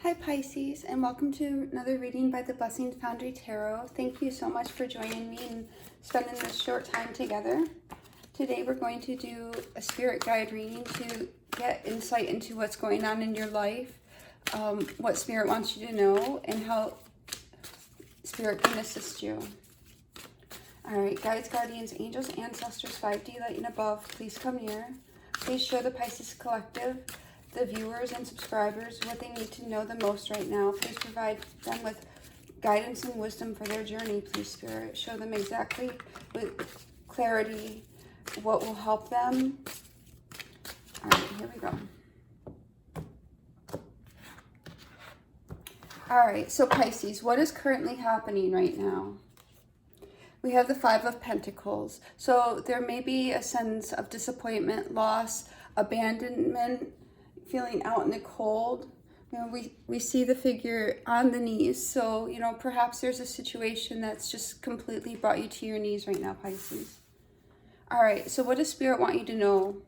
Hi Pisces, and welcome to another reading by the Blessings Foundry Tarot. Thank you so much for joining me and spending this short time together. Today we're going to do a spirit guide reading to get insight into what's going on in your life, what spirit wants you to know, and how spirit can assist you. Alright, guides, guardians, angels, ancestors, 5D, light and above, please come near. Please show the Pisces Collective, the viewers and subscribers, what they need to know the most right now. Please provide them with guidance and wisdom for their journey, please, Spirit. Show them exactly with clarity what will help them. All right, here we go. All right, so Pisces, what is currently happening right now? We have the Five of Pentacles. So there may be a sense of disappointment, loss, abandonment, feeling out in the cold. You know, we see the figure on the knees. So, you know, perhaps there's a situation that's just completely brought you to your knees right now, Pisces. All right, so what does Spirit want you to know?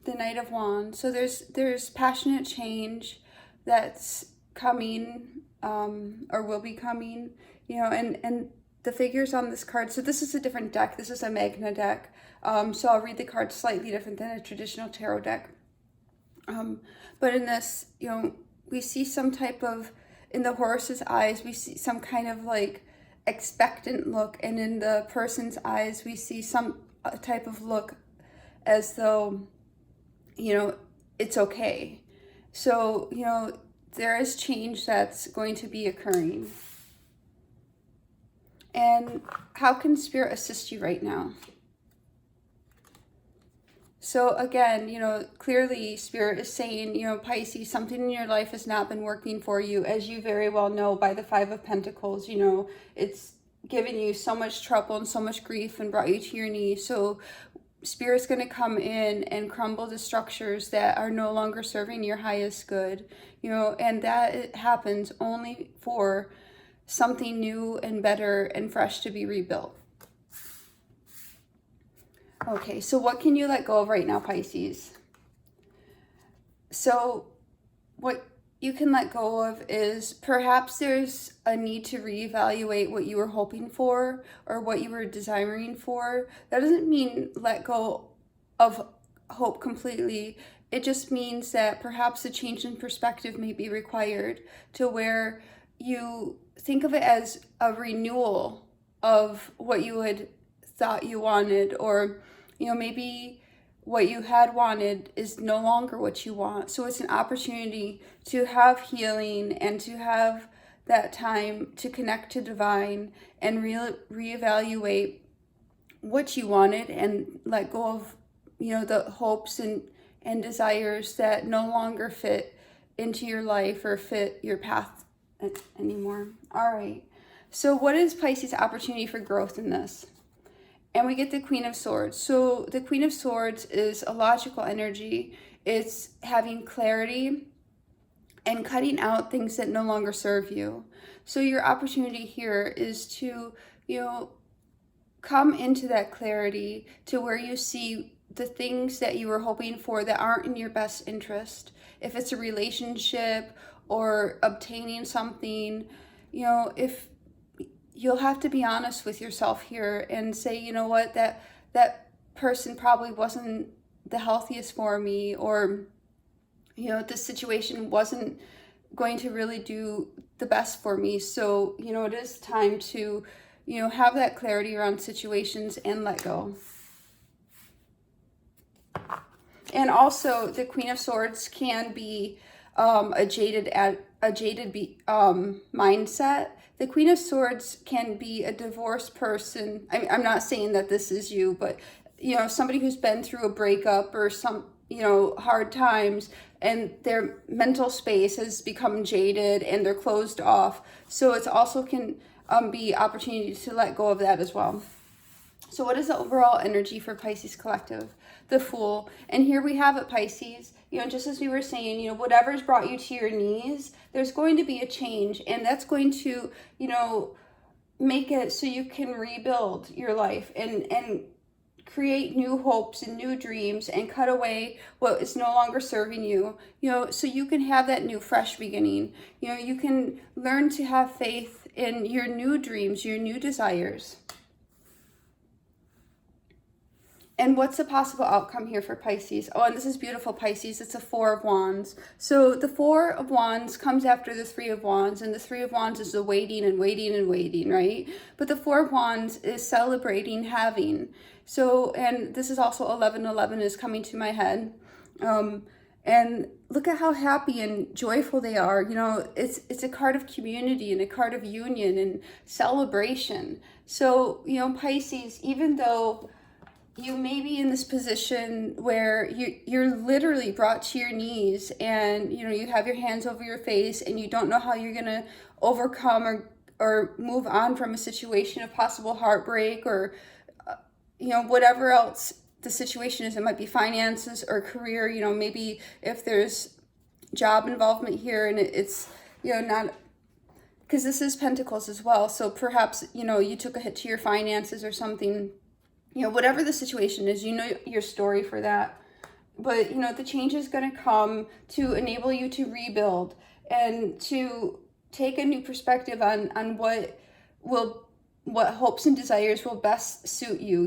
The Knight of Wands. So there's passionate change that's coming or will be coming, you know, and the figures on this card. So this is a different deck. This is a Magna deck. So I'll read the cards slightly different than a traditional tarot deck. But in this, you know, we see some type of, in the horse's eyes, we see some kind of like expectant look. And in the person's eyes, we see some type of look as though, you know, it's okay. So, you know, there is change that's going to be occurring. And how can Spirit assist you right now? So again, you know, clearly Spirit is saying, you know, Pisces, something in your life has not been working for you, as you very well know by the Five of Pentacles. You know, it's given you so much trouble and so much grief and brought you to your knees. So Spirit's going to come in and crumble the structures that are no longer serving your highest good, you know, and that it happens only for something new and better and fresh to be rebuilt. Okay, so what can you let go of right now, Pisces? So what you can let go of is perhaps there's a need to reevaluate what you were hoping for or what you were desiring for. That doesn't mean let go of hope completely. It just means that perhaps a change in perspective may be required to where you think of it as a renewal of what you had thought you wanted, or you know, maybe what you had wanted is no longer what you want. So it's an opportunity to have healing and to have that time to connect to divine and reevaluate what you wanted and let go of, you know, the hopes and desires that no longer fit into your life or fit your path anymore. All right. So what is Pisces' opportunity for growth in this? And we get the Queen of Swords. So the Queen of Swords is a logical energy. It's having clarity and cutting out things that no longer serve you. So your opportunity here is to, you know, come into that clarity to where you see the things that you were hoping for that aren't in your best interest. If it's a relationship or obtaining something, you know, if you'll have to be honest with yourself here and say, you know what, that person probably wasn't the healthiest for me, or, you know, this situation wasn't going to really do the best for me. So, you know, it is time to, you know, have that clarity around situations and let go. And also the Queen of Swords can be a jaded mindset. The Queen of Swords can be a divorced person. I'm not saying that this is you, but, you know, somebody who's been through a breakup or some, you know, hard times, and their mental space has become jaded and they're closed off. So it's also can be opportunity to let go of that as well. So what is the overall energy for Pisces Collective? The Fool. And here we have it, Pisces. You know, just as we were saying, you know, whatever's brought you to your knees, there's going to be a change. And that's going to, you know, make it so you can rebuild your life and create new hopes and new dreams and cut away what is no longer serving you, so you can have that new fresh beginning. You can learn to have faith in your new dreams, your new desires. And what's the possible outcome here for Pisces? Oh, and this is beautiful, Pisces. It's a Four of Wands. So the Four of Wands comes after the Three of Wands, and the Three of Wands is the waiting and waiting and waiting, right? But the Four of Wands is celebrating having. So, and this is also 1111 is coming to my head. And look at how happy and joyful they are. It's a card of community and a card of union and celebration. So, Pisces, even though you may be in this position where you're literally brought to your knees and, you have your hands over your face and you don't know how you're going to overcome or move on from a situation of possible heartbreak or, whatever else the situation is. It might be finances or career, maybe if there's job involvement here and it's, not, because this is Pentacles as well. So perhaps, you took a hit to your finances or something. Whatever the situation is, your story for that. But, the change is going to come to enable you to rebuild and to take a new perspective on what hopes and desires will best suit you,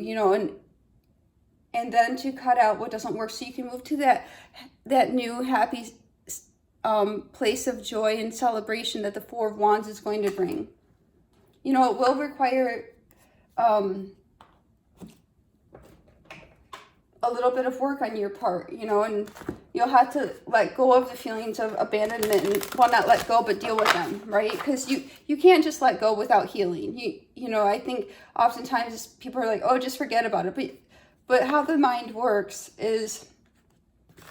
and then to cut out what doesn't work so you can move to that new happy place of joy and celebration that the Four of Wands is going to bring. It will require a little bit of work on your part, and you'll have to let go of the feelings of abandonment and, well, not let go, but deal with them, right? Because you can't just let go without healing. I think oftentimes people are like, oh, just forget about it. But how the mind works is,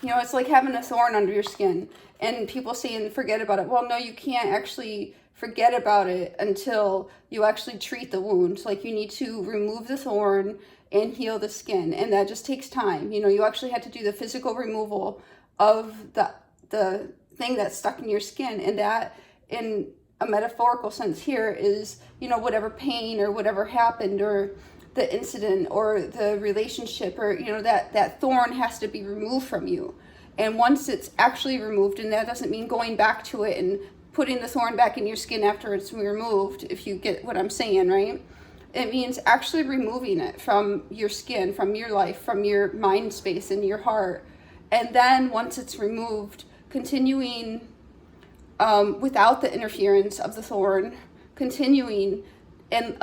it's like having a thorn under your skin and people saying, forget about it. Well, no, you can't actually forget about it until you actually treat the wound. Like, you need to remove the thorn and heal the skin, and that just takes time. You actually have to do the physical removal of the thing that's stuck in your skin, and that, in a metaphorical sense here, is whatever pain or whatever happened, or the incident or the relationship, or that thorn has to be removed from you. And once it's actually removed, and that doesn't mean going back to it and putting the thorn back in your skin after it's removed, if you get what I'm saying, right? It means actually removing it from your skin, from your life, from your mind space and your heart. And then once it's removed, continuing without the interference of the thorn, continuing and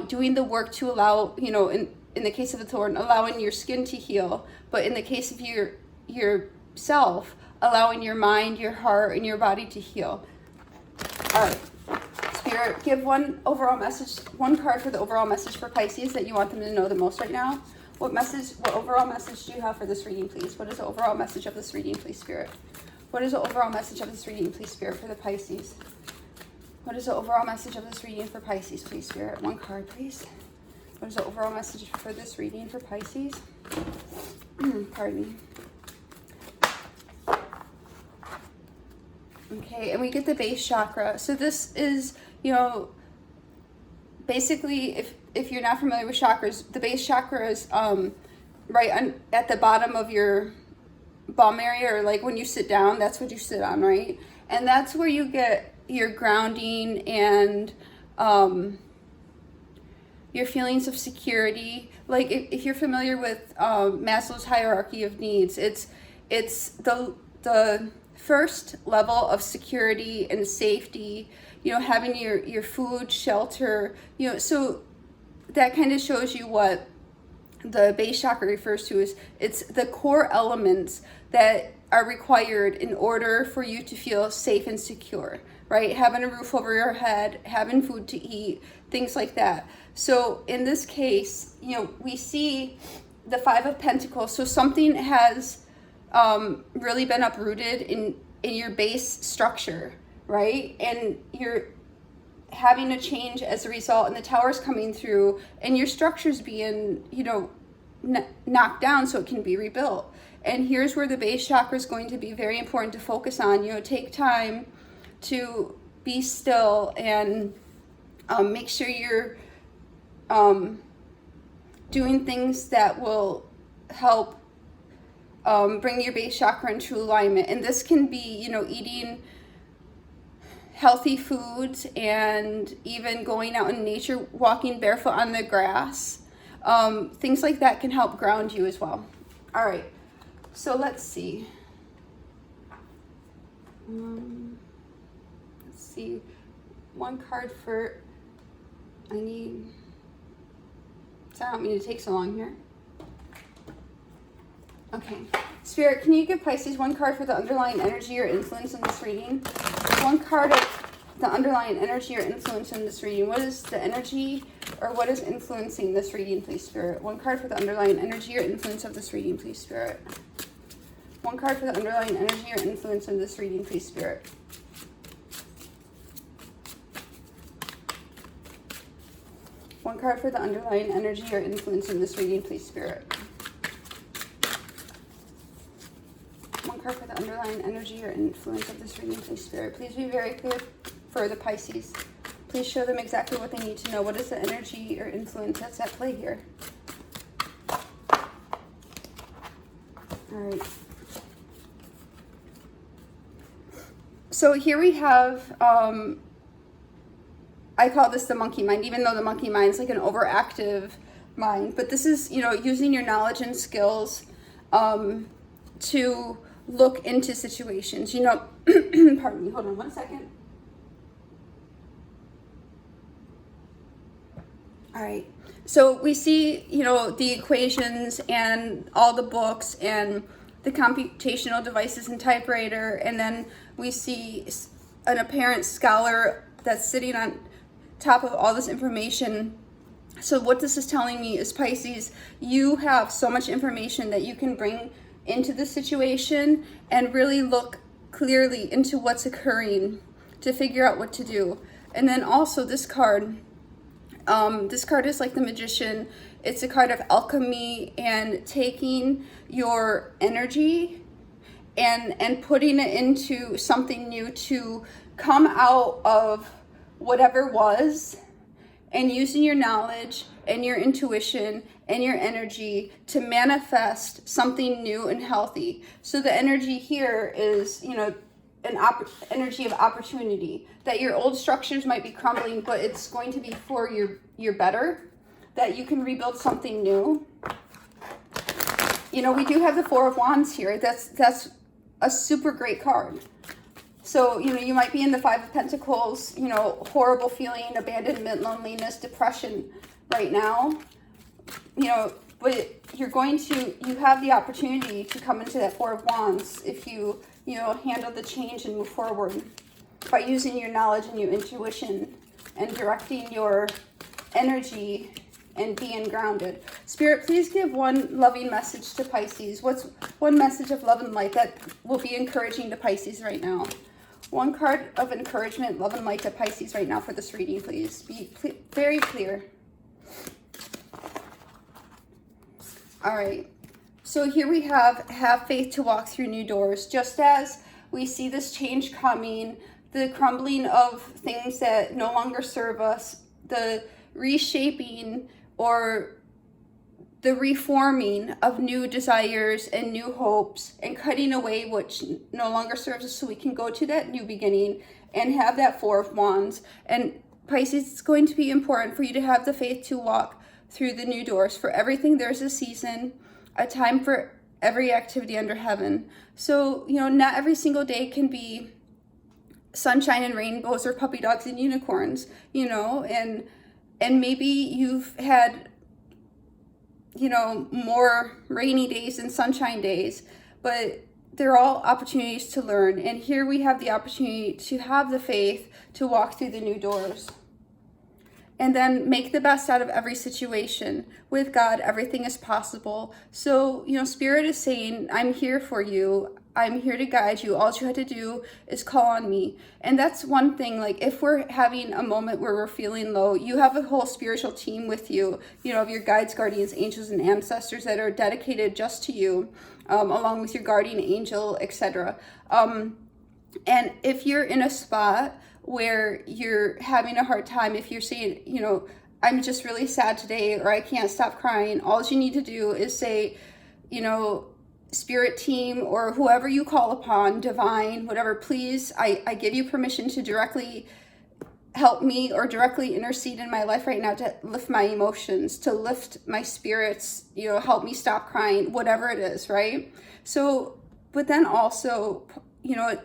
doing the work to allow, in the case of the thorn, allowing your skin to heal. But in the case of yourself, allowing your mind, your heart, and your body to heal. All right. Spirit, give one card for the overall message for Pisces that you want them to know the most right now. What overall message do you have for this reading, please? What is the overall message of this reading, please, Spirit? What is the overall message of this reading, please, Spirit, for the Pisces? What is the overall message of this reading for Pisces, please, Spirit? One card, please. What is the overall message for this reading for Pisces? Pardon me. Okay, and we get the base chakra. So this is, basically, if you're not familiar with chakras, the base chakra is right at the bottom of your bum area, or like when you sit down, that's what you sit on, right? And that's where you get your grounding and your feelings of security. Like if you're familiar with Maslow's hierarchy of needs, it's the first level of security and safety, having your food, shelter, so that kind of shows you what the base chakra refers to is it's the core elements that are required in order for you to feel safe and secure, right? Having a roof over your head, having food to eat, things like that. So in this case, we see the Five of Pentacles. So something has really been uprooted in your base structure, right? And you're having a change as a result, and the tower's coming through, and your structure's being, knocked down so it can be rebuilt. And here's where the base chakra is going to be very important to focus on. Take time to be still and make sure you're doing things that will help bring your base chakra into alignment. And this can be, eating healthy foods and even going out in nature, walking barefoot on the grass. Things like that can help ground you as well. All right, so let's see. Let's see. One card for, sorry, I don't mean to take so long here. Okay, Spirit, can you give Pisces one card for the underlying energy or influence in this reading? One card of the underlying energy or influence in this reading. What is the energy or what is influencing this reading, please, Spirit? One card for the underlying energy or influence of this reading, please, Spirit. One card for the underlying energy or influence in this reading, please, Spirit. One card for the underlying energy or influence in this reading, please, Spirit. One card for the underlying energy or influence of this reading, please, Spirit. Please be very clear for the Pisces. Please show them exactly what they need to know. What is the energy or influence that's at play here? All right. So here we have, I call this the monkey mind, even though the monkey mind is like an overactive mind. But this is, using your knowledge and skills to look into situations. Pardon me, hold on one second. All right, so we see, the equations and all the books and the computational devices and typewriter, and then we see an apparent scholar that's sitting on top of all this information. So what this is telling me is, Pisces, you have so much information that you can bring into the situation and really look clearly into what's occurring to figure out what to do. And then also this card is like the Magician. It's a card of alchemy and taking your energy and putting it into something new to come out of whatever was, and using your knowledge and your intuition and your energy to manifest something new and healthy. So the energy here is, an energy of opportunity, that your old structures might be crumbling, but it's going to be for your better, that you can rebuild something new. We do have the Four of Wands here. That's a super great card. So, you might be in the Five of Pentacles, horrible feeling, abandonment, loneliness, depression right now, but you have the opportunity to come into that Four of Wands if you, handle the change and move forward by using your knowledge and your intuition and directing your energy and being grounded. Spirit, please give one loving message to Pisces. What's one message of love and light that will be encouraging to Pisces right now? One card of encouragement, love, and light to Pisces right now for this reading, please. Be very clear. All right. So here we have faith to walk through new doors. Just as we see this change coming, the crumbling of things that no longer serve us, the reshaping or the reforming of new desires and new hopes, and cutting away which no longer serves us, so we can go to that new beginning and have that Four of Wands. And Pisces, it's going to be important for you to have the faith to walk through the new doors. For everything, there's a season, a time for every activity under heaven. So, not every single day can be sunshine and rainbows or puppy dogs and unicorns, and maybe you've had more rainy days than sunshine days, but they're all opportunities to learn. And here we have the opportunity to have the faith to walk through the new doors. And then make the best out of every situation. With God, everything is possible. So, Spirit is saying, I'm here for you. I'm here to guide you. All you had to do is call on me. And that's one thing, like if we're having a moment where we're feeling low, you have a whole spiritual team with you, of your guides, guardians, angels, and ancestors that are dedicated just to you, along with your guardian angel, etc. And if you're in a spot where you're having a hard time, if you're saying, I'm just really sad today, or I can't stop crying, all you need to do is say, you know, spirit team or whoever you call upon, divine, whatever, please, I give you permission to directly help me or directly intercede in my life right now to lift my emotions, to lift my spirits, you know, help me stop crying, whatever it is, right? So, but then also, you know,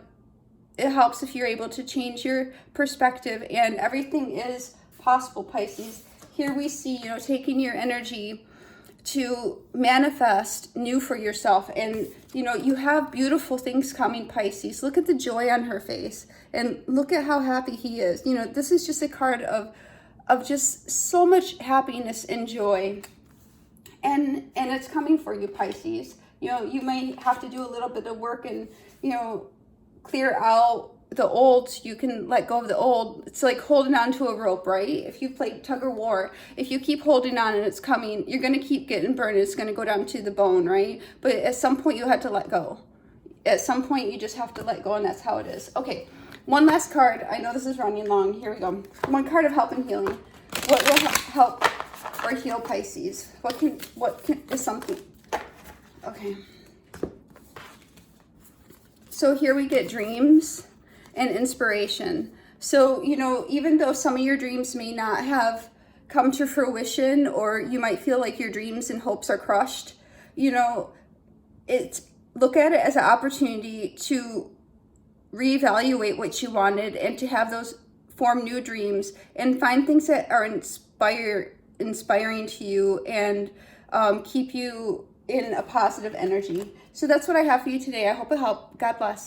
it helps if you're able to change your perspective, and everything is possible, Pisces. Here we see, you know, taking your energy to manifest new for yourself. And, you know, you have beautiful things coming, Pisces. Look at the joy on her face and look at how happy he is. You know, this is just a card of just so much happiness and joy. And it's coming for you, Pisces. You know, you may have to do a little bit of work and, you know, clear out the old so you can let go of the old. It's like holding on to a rope, right? If you play tug of war, if you keep holding on and it's coming, you're going to keep getting burned. It's going to go down to the bone, right? But at some point you have to let go. At some point you just have to let go, and that's how it is. Okay, one last card. I know this is running long. Here we go. One card of help and healing. What will help or heal Pisces? What is something? Okay. So here we get dreams and inspiration. So, you know, even though some of your dreams may not have come to fruition, or you might feel like your dreams and hopes are crushed, you know, look at it as an opportunity to reevaluate what you wanted and to have those form new dreams and find things that are inspiring to you and keep you in a positive energy. So that's what I have for you today. I hope it helped. God bless.